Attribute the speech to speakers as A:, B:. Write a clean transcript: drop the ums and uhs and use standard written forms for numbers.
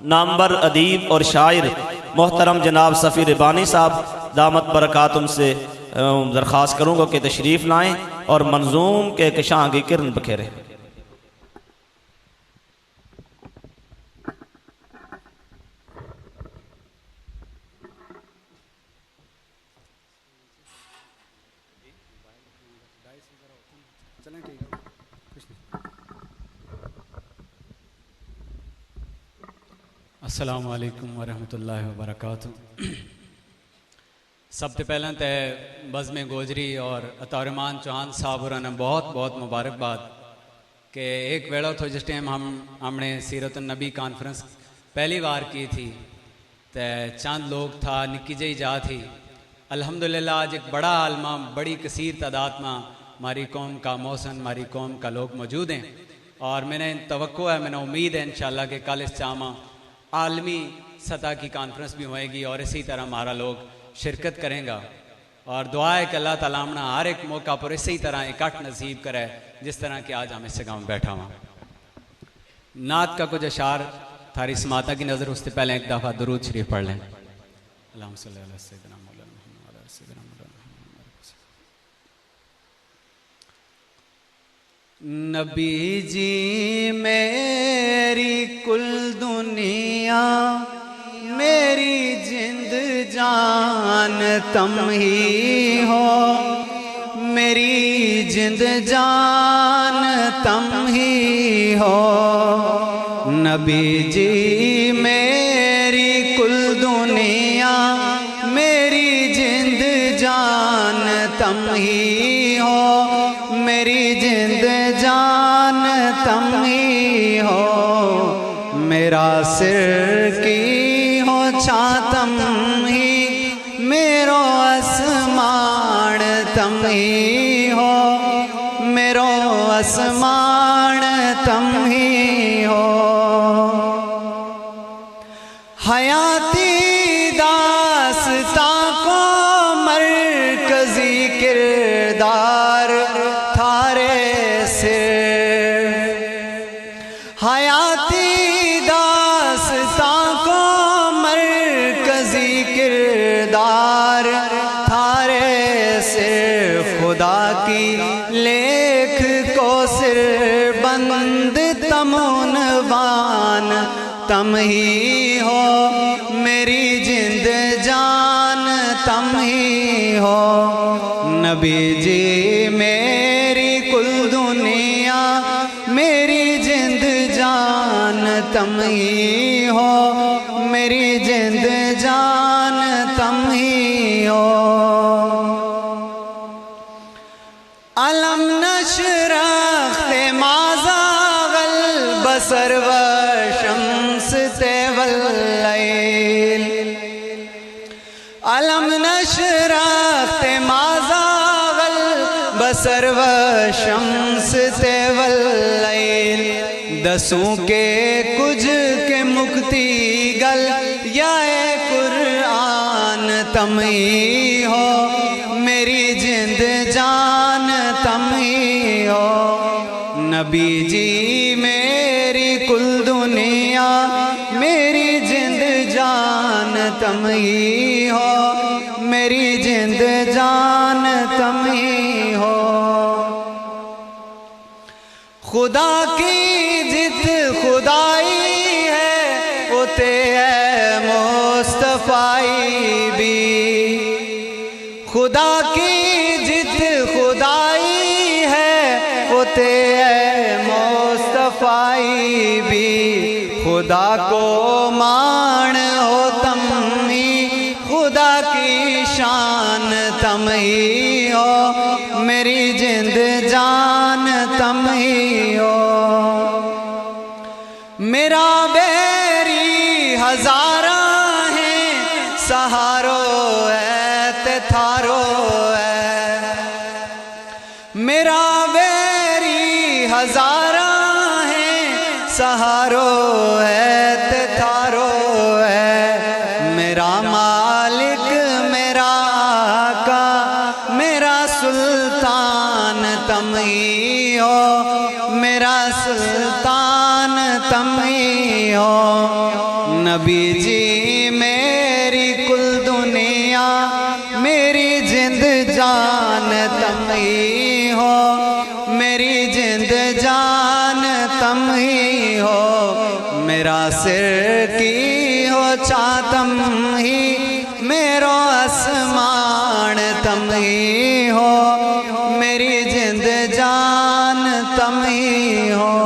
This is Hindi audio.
A: नामवर अदीब और शायर मोहतरम जनाब सफ़ी रिबानी साहब दामत बरकातुम से दरख्वास्त करूँगा कि तशरीफ़ लाएँ और मंजूम के कशां की किरण बखेरे।
B: अस्सलामु अलैकुम वरहमतुल्लाहि वबरकातुहू। सब तो पहले तो बज़्म गोजरी और अतारमान चौहान साहब ने बहुत बहुत मुबारकबाद कि एक वेड़ा था जिस टाइम हमने सीरत नबी कॉन्फ्रेंस पहली बार की थी तो चंद लोग था निक्की जही जा थी। अल्हम्दुलिल्लाह आज एक बड़ा आलमा बड़ी कसीर तादाद में हमारी कौम का मौसन हमारी कौम का लोग मौजूद हैं और मैंने तवक्को है, मैंने उम्मीद है इंशाअल्लाह कि कल इस चामा आलमी सतह की कॉन्फ्रेंस भी होएगी और इसी तरह हमारा लोग शिरकत करेंगे और दुआ है कि अल्लाह ताला अपना हर एक मौका पर इसी तरह इकट्ठ नसीब करे जिस तरह कि आज हम इस जगह में बैठा हुआ। नात का कुछ अशार थारी समाता की नज़र उससे पहले एक दफ़ा दुरूद शरीफ पढ़ लें। अल्लाहुम्मा सल्ली अला सय्यिदिना मौलाना मुहम्मद व अला सय्यिदिना मौलाना। नबी जी मेरी कुल दुनिया मेरी जिंद जान तम ही हो, मेरी जिंद जान तम ही हो। नबी जी मेरी कुल दुनिया मेरी जिंद जान तम ही हो, मेरी जिंद जान तम ही हो। मेरा सिर की हो छातम ही मेरो आसमान तम ही हो, मेरो आसमान तम ही हो। हयाती दास्ता को मरकजी किरदार थारे सिर, हयाती दास्ता को मरकजी किरदार थारे सिर। खुदा की लेख को सिर बंद तमुनवान तम ही हो, मेरी जिंद जान तम ही हो। नबी जी मेरी कुल दुनिया मेरी जिंद जान तम ही हो, मेरी जिंद जान तम ही हो। अलम नशरह माज़ागल बसर व शम्स वल्लैल, अलम नशरह माज़ागल बसर व शम्स वल्लैल। दसों के कुछ के मुक्ति गल या कुरान तम ही हो, मेरी जिंद जान तम ही हो। नबी जी मेरी कुल दुनिया मेरी जिंद जान तम ही हो, मेरी जिंद जान तम ही हो। खुदा की जित खुदाई है होते है मुस्तफाई भी, खुदा की जित खुदाई है होते है मुस्तफाई भी। खुदा को मान हो तम ही, खुदा की शान तम ही हो, मेरी जिंद जान तम ही हो। मेरा बैरी हजारा है सहारो है ते थारो है, मेरा बैरी हजारा है सहारो है ते थारो है। मेरा मालिक मेरा आका मेरा सुल्तान तम ही हो, मेरा सुल्तान तम ही हो।
C: नबी जी मेरी कुल दुनिया, मेरी जिंद जान तुम ही हो, मेरी जिंद जान तुम ही हो, मेरा सिर की हो चा तुम ही, मेरो आसमान तुम ही हो, मेरी जिंद जान तुम ही हो।